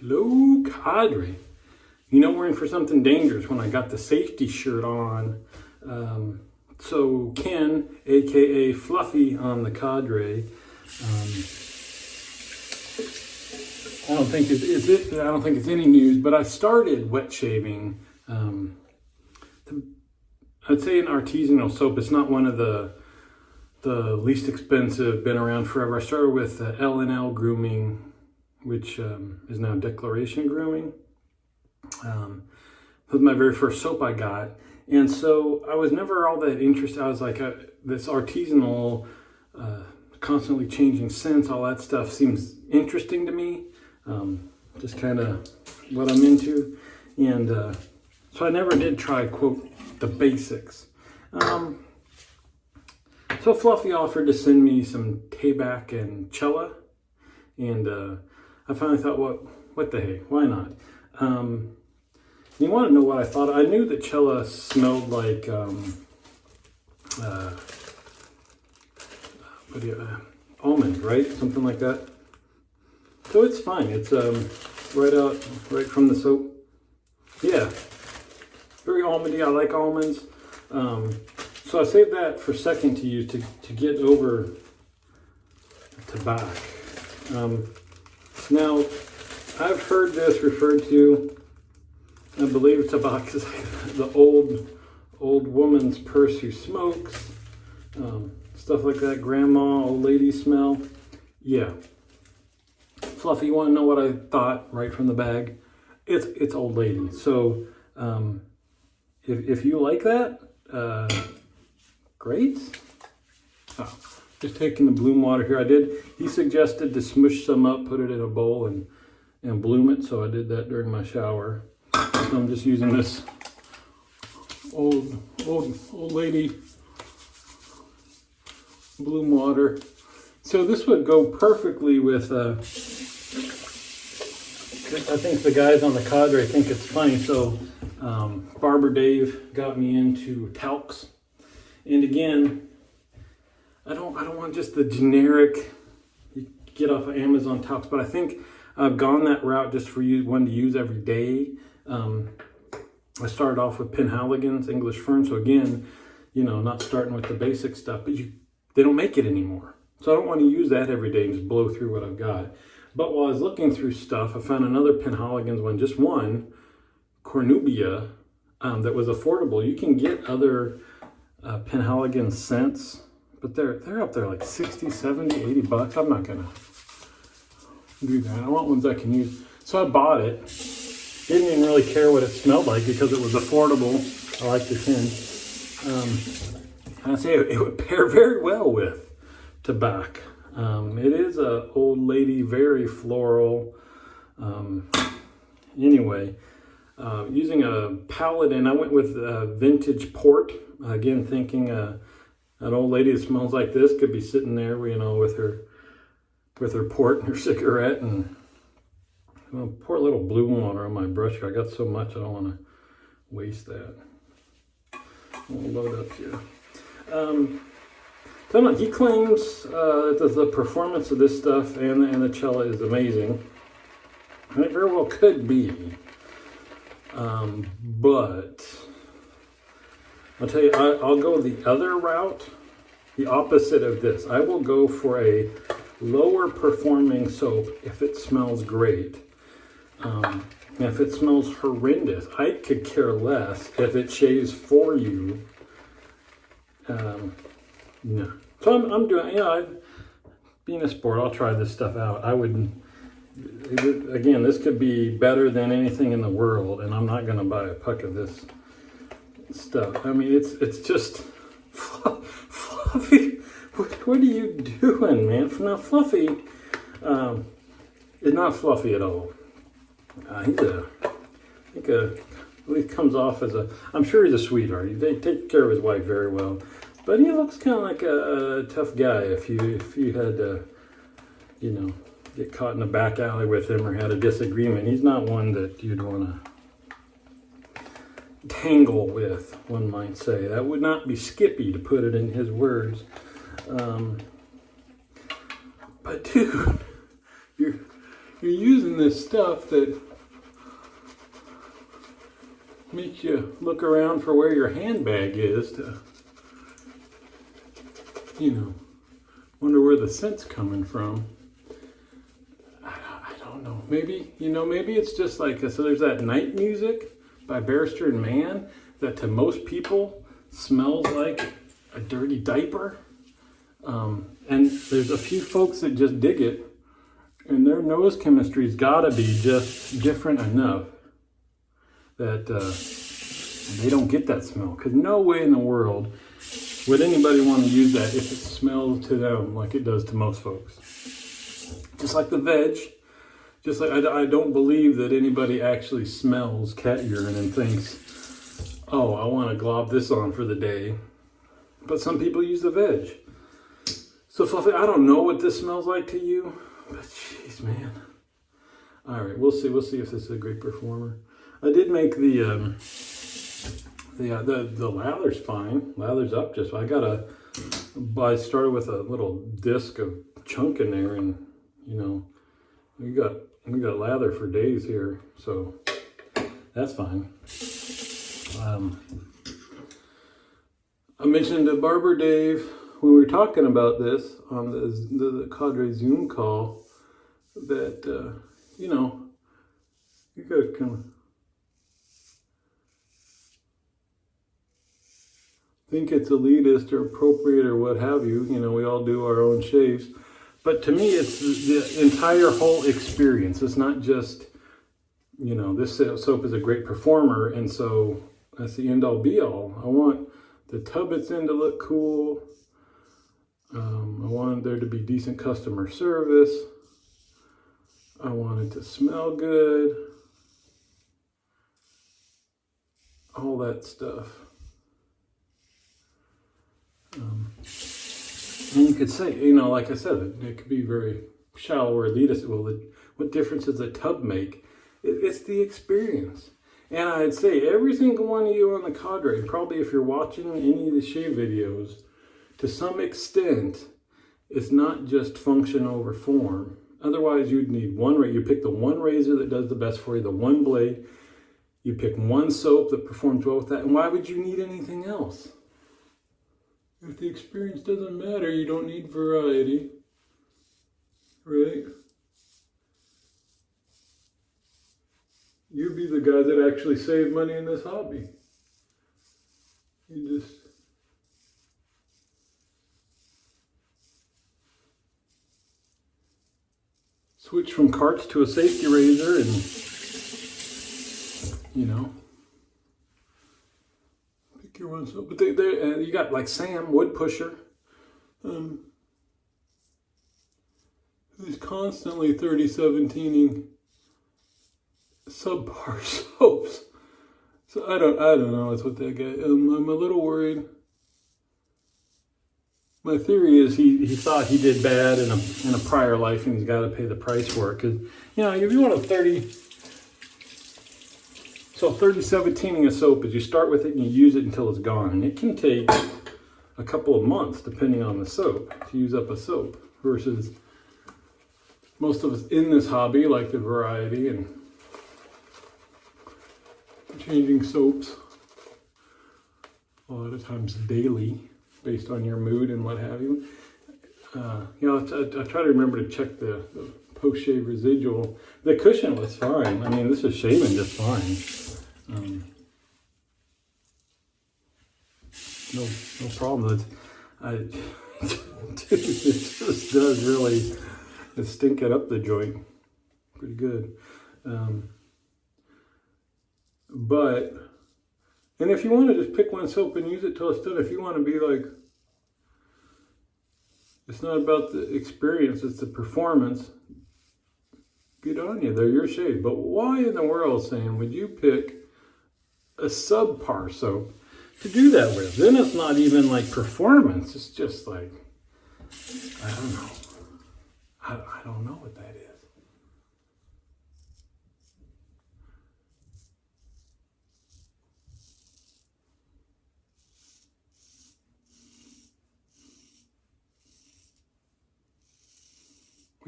Hello, Cadre. You know we're in for something dangerous when I got the safety shirt on. So Ken, aka Fluffy on the Cadre, I don't think it's any news, but I started wet shaving. I'd say an artisanal soap. It's not one of the least expensive, been around forever. I started with L&L Grooming, which is now Declaration Grooming. That was my very first soap I got. And so I was never all that interested. I was like, this artisanal, constantly changing scents, all that stuff seems interesting to me. Just kind of what I'm into. And so I never did try, quote, the basics. So Fluffy offered to send me some Tabac and Cella. And I finally thought, what the hey, why not? You want to know what I thought? I knew that Cella smelled like almond, right? Something like that. So it's fine. It's right from the soap. Yeah, very almondy. I like almonds. So I saved that for second to use to get over Tabac. Now, I've heard this referred to, I believe Tabac is the old woman's purse who smokes, stuff like that, grandma, old lady smell. Yeah. Fluffy, you want to know what I thought right from the bag? It's old lady. So if you like that, great. Oh, just taking the bloom water here. He suggested to smush some up, put it in a bowl and bloom it. So I did that during my shower. So I'm just using this old lady bloom water. So this would go perfectly with, I think the guys on the Cadre think it's funny. So Barber Dave got me into talcs. And again, I don't want just the generic, you get off of Amazon talcs, but I think I've gone that route just for one to use every day. I started off with Penhaligon's English Fern. So again, not starting with the basic stuff, but they don't make it anymore. So I don't want to use that every day and just blow through what I've got. But while I was looking through stuff, I found another Penhaligon's one, just one, Cornubia, that was affordable. You can get other Penhaligon scents, but they're up there like 60, 70, 80 bucks. I'm not going to do that. I want ones I can use. So I bought it. Didn't even really care what it smelled like because it was affordable. I like the tin. And I say it would pair very well with Tabac. It is a old lady, very floral. Anyway, using a Paladin, I went with vintage port. Again, thinking an old lady that smells like this could be sitting there, with her port and her cigarette, and I'll pour a little bloom water on my brush here. I got so much I don't want to waste that. I'll load up here. So he claims that the performance of this stuff and the Cella is amazing. And it very well could be. But I'll tell you, I'll go the other route, the opposite of this. I will go for a lower performing soap if it smells great. And if it smells horrendous, I could care less if it shaves for you. No. So I'm doing, being a sport, I'll try this stuff out. Again, this could be better than anything in the world, and I'm not going to buy a puck of this stuff. I mean, it's just, Fluffy, what are you doing, man? Now, Fluffy is not fluffy at all. He comes off as I'm sure he's a sweetheart. He takes care of his wife very well. But he looks kind of like a tough guy if you had to, get caught in a back alley with him or had a disagreement. He's not one that you'd want to tangle with, one might say. That would not be Skippy, to put it in his words. But dude, you're using this stuff that makes you look around for where your handbag is to, you know, wonder where the scent's coming from. I don't know. Maybe, you know, maybe it's just like, so there's that Night Music by Barrister and Mann that to most people smells like a dirty diaper. And there's a few folks that just dig it, and their nose chemistry's gotta be just different enough that they don't get that smell. Because no way in the world would anybody want to use that if it smells to them like it does to most folks. Just like the veg, just like I don't believe that anybody actually smells cat urine and thinks, oh, I want to glob this on for the day. But some people use the veg. So Fluffy, I don't know what this smells like to you, but jeez, man. All right, we'll see if this is a great performer. I did make the lather's fine. Lather's up just fine. I started with a little disc of chunk in there, and you know, we got lather for days here, so that's fine. I mentioned to Barber Dave when we were talking about this on the Cadre Zoom call that you know, you guys can think it's elitist or appropriate or what have you. You know, we all do our own shaves. But to me, it's the entire whole experience. It's not just, you know, this soap is a great performer, and so that's the end-all be-all. I want the tub it's in to look cool. I want there to be decent customer service. I want it to smell good. All that stuff. And you could say, you know, like I said, it could be very shallow or elitist. Well, what difference does a tub make? It's the experience. And I'd say every single one of you on the Cadre, probably if you're watching any of the shave videos, to some extent, it's not just function over form. Otherwise, you'd need one razor. You pick the one razor that does the best for you, the one blade. You pick one soap that performs well with that. And why would you need anything else? If the experience doesn't matter, you don't need variety, right? You be the guy that actually saved money in this hobby. You just switch from carts to a safety razor and, you know, pick your one soap. But you got like Sam, wood pusher, who's constantly 30-17ing subpar soaps. So I don't know what's with that guy. I'm a little worried. My theory is he thought he did bad in a prior life, and he's got to pay the price for it. Because, you know, if you want a 30-17ing a soap is you start with it and you use it until it's gone. And it can take a couple of months, depending on the soap, to use up a soap. Versus most of us in this hobby like the variety and changing soaps a lot of times daily, based on your mood and what have you. You know, I try to remember to check the post-shave residual. The cushion was fine. I mean, this is shaving just fine. No problem. Dude, it just does really stink it up the joint pretty good. And if you want to just pick one soap and use it till it's done, if you want to be like, it's not about the experience, it's the performance, good on you, they're your shade. But why in the world, Sam, would you pick a subpar soap to do that with? Then it's not even like performance, it's just like, I don't know. I don't know what that is.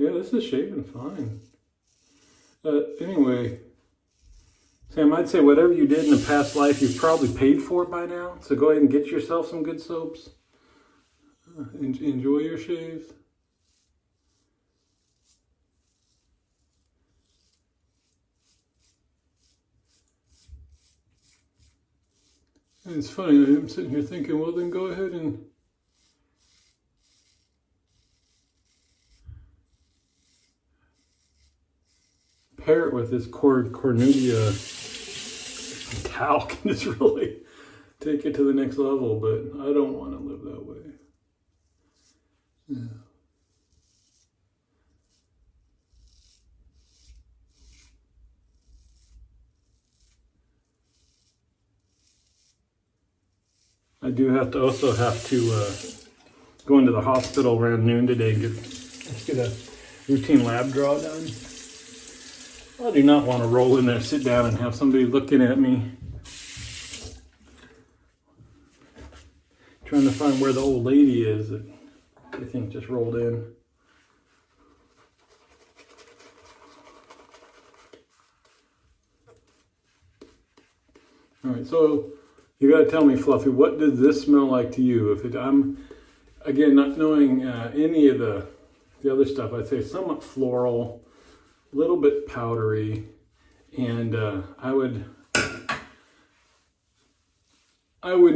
Yeah, this is shaving fine. But anyway, Sam, I'd say whatever you did in the past life, you've probably paid for it by now. So go ahead and get yourself some good soaps. Enjoy your shaves. And it's funny, I'm sitting here thinking, well, then go ahead and pair it with this Cornudia talc and just really take it to the next level, but I don't want to live that way. Yeah. I do have to go into the hospital around noon today and get a routine lab draw done. I do not want to roll in there, sit down, and have somebody looking at me, trying to find where the old lady is that I think just rolled in. All right, so you got to tell me, Fluffy, what does this smell like to you? I'm again not knowing any of the other stuff. I'd say somewhat floral, a little bit powdery, and I wouldn't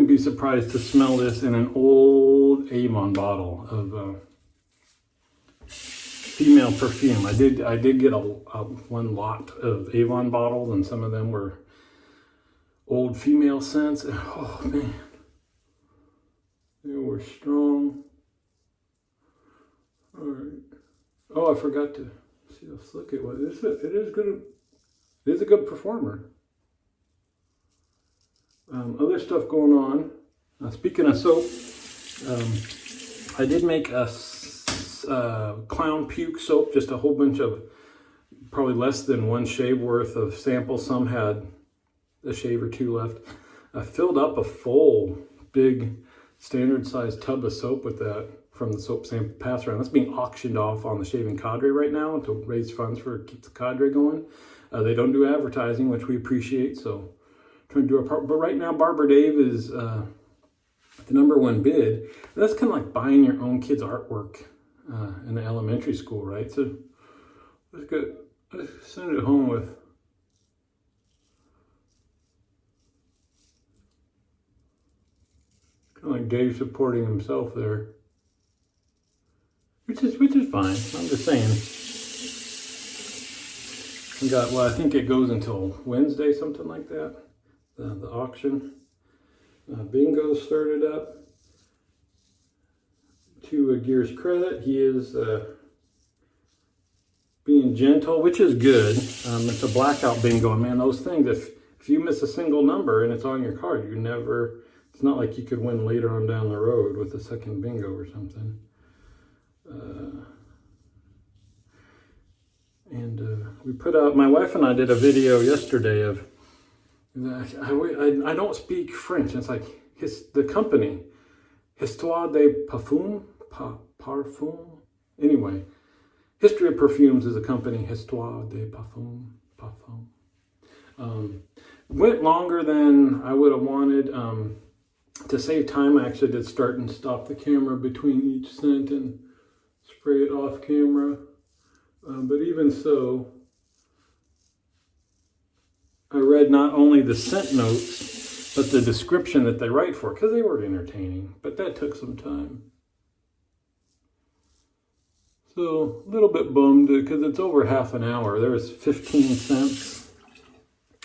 be surprised to smell this in an old Avon bottle of female perfume. I did get one lot of Avon bottles, and some of them were old female scents. Oh man, they were strong. All right. Oh, I forgot to see how slick it was. It is good. It is a good performer. Other stuff going on. Speaking of soap, I did make a clown puke soap, just a whole bunch of probably less than one shave worth of samples. Some had a shave or two left. I filled up a full big standard sized tub of soap with that from the soap sample pass around. That's being auctioned off on the Shaving Cadre right now to raise funds for keep the cadre going. They don't do advertising, which we appreciate, so trying to do our part. But right now, Barber Dave is the #1 bid. That's kind of like buying your own kid's artwork in the elementary school, right? So let's send it home with kind of like Dave supporting himself there, which is fine. I'm just saying. I think it goes until Wednesday, something like that. The auction. Bingo started up. To Gear's credit, he is being gentle, which is good. It's a blackout bingo, and man, those things, if you miss a single number and it's on your card, it's not like you could win later on down the road with a second bingo or something. We put out, my wife and I did a video yesterday of, I don't speak French. It's like the company, Histoire de Parfum, Parfum. Anyway, History of Perfumes is a company, Histoire de Parfum. Went longer than I would have wanted. To save time, I actually did start and stop the camera between each scent and spray it off camera. But even so, I read not only the scent notes, but the description that they write for, because they were entertaining, but that took some time. So a little bit bummed because it's over half an hour. There was 15 cents.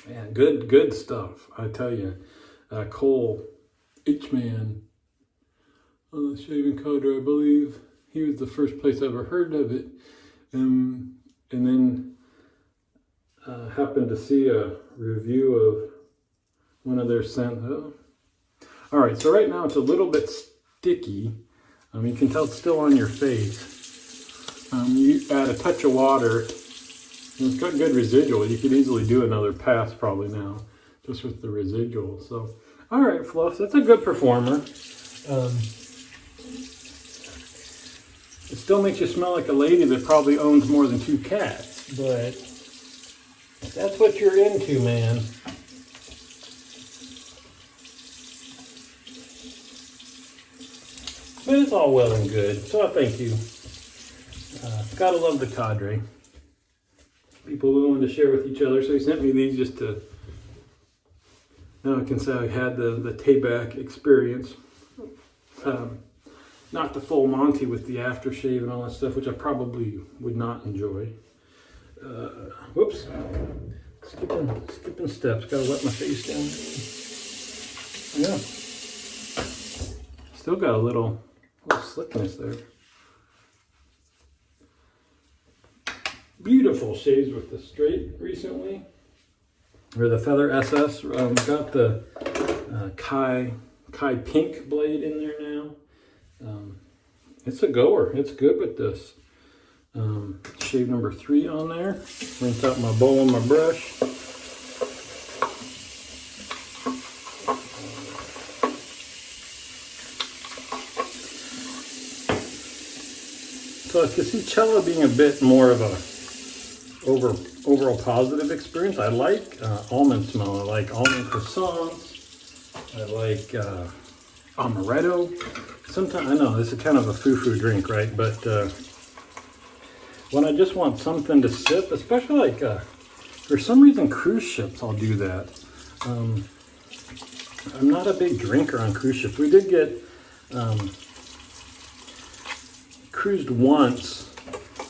Man, good stuff, I tell you. Cole H-Man on the Shaving Cadre, I believe. He was the first place I ever heard of it. And then happened to see a review of one of their scents. All right, so right now it's a little bit sticky. You can tell it's still on your face. You add a touch of water, and it's got good residual. You could easily do another pass probably now, just with the residual. So, all right, Fluff, that's a good performer. It still makes you smell like a lady that probably owns more than 2 cats, but That's what you're into, man. But it's all well and good, so I thank you. Gotta love the cadre. People willing to share with each other, so he sent me these just to, now I can say I had the Tabac experience. Not the full Monty with the aftershave and all that stuff, which I probably would not enjoy. Whoops. Skipping steps. Gotta let my face down. Yeah. Still got a little slickness there. Beautiful shaves with the straight recently. Or the Feather SS. Got the Kai Pink blade in there now. It's a goer. It's good with this. Shave number 3 on there. Rinse out my bowl and my brush. So I can see cello being a bit more of a overall positive experience. I like almond smell. I like almond croissants. I like amaretto. Sometimes, I know this is kind of a foo-foo drink, right? But when I just want something to sip, especially like for some reason cruise ships, I'll do that. I'm not a big drinker on cruise ships. We did get cruised once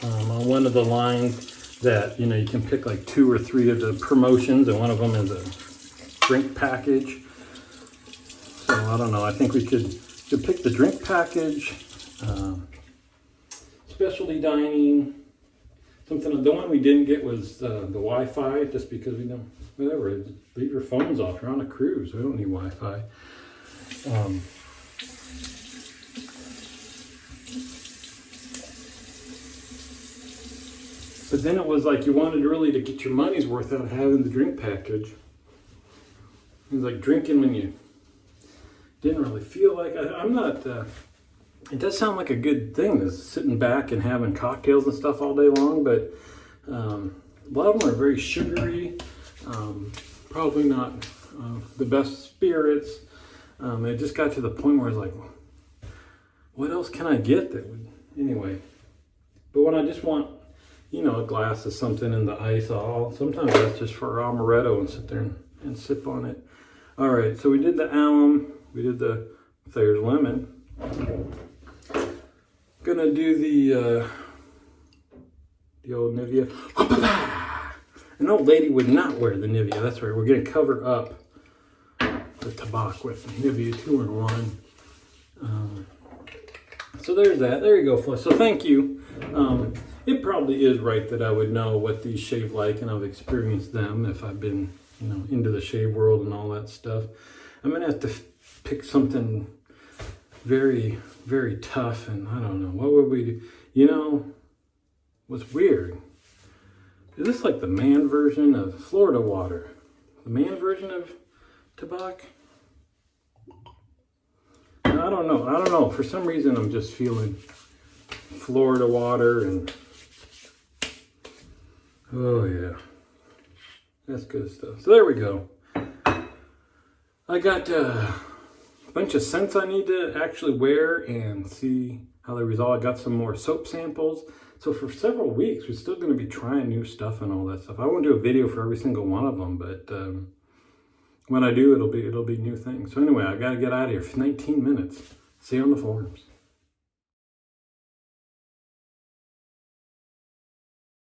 on one of the lines that, you know, you can pick like 2 or 3 of the promotions, and one of them is a drink package. So I don't know. I think we could pick the drink package, specialty dining, something. The one we didn't get was the Wi-Fi, just because we don't. Whatever. Leave your phones off. You're on a cruise. We don't need Wi-Fi. But then it was like you wanted really to get your money's worth out of having the drink package. It was like drinking when you didn't really feel like. I'm not. It does sound like a good thing, is sitting back and having cocktails and stuff all day long. But a lot of them are very sugary. Probably not the best spirits. It just got to the point where it's like, what else can I get that would anyway? But when I just want, you know, a glass of something in the ice, sometimes that's just for amaretto and sit there and sip on it. All right, so we did the alum, we did the Thayer's lemon. Gonna do the old Nivea. An old lady would not wear the Nivea. That's right. We're gonna cover up the Tabac with Nivea 2-in-1. So there's that. There you go, Flush. So thank you. It probably is right that I would know what these shave like, and I've experienced them if I've been, you know, into the shave world and all that stuff. I'm gonna have to pick something very, very tough, and I don't know, what would we do? You know, what's weird, is this like the man version of Florida water? The man version of Tabac? I don't know. For some reason, I'm just feeling Florida water, and oh yeah, that's good stuff. So there we go. I got a bunch of scents I need to actually wear and see how they resolve. I got some more soap samples. So for several weeks, we're still going to be trying new stuff and all that stuff. I won't do a video for every single one of them, but when I do, it'll be new things. So anyway, I got to get out of here for 19 minutes. See you on the forums.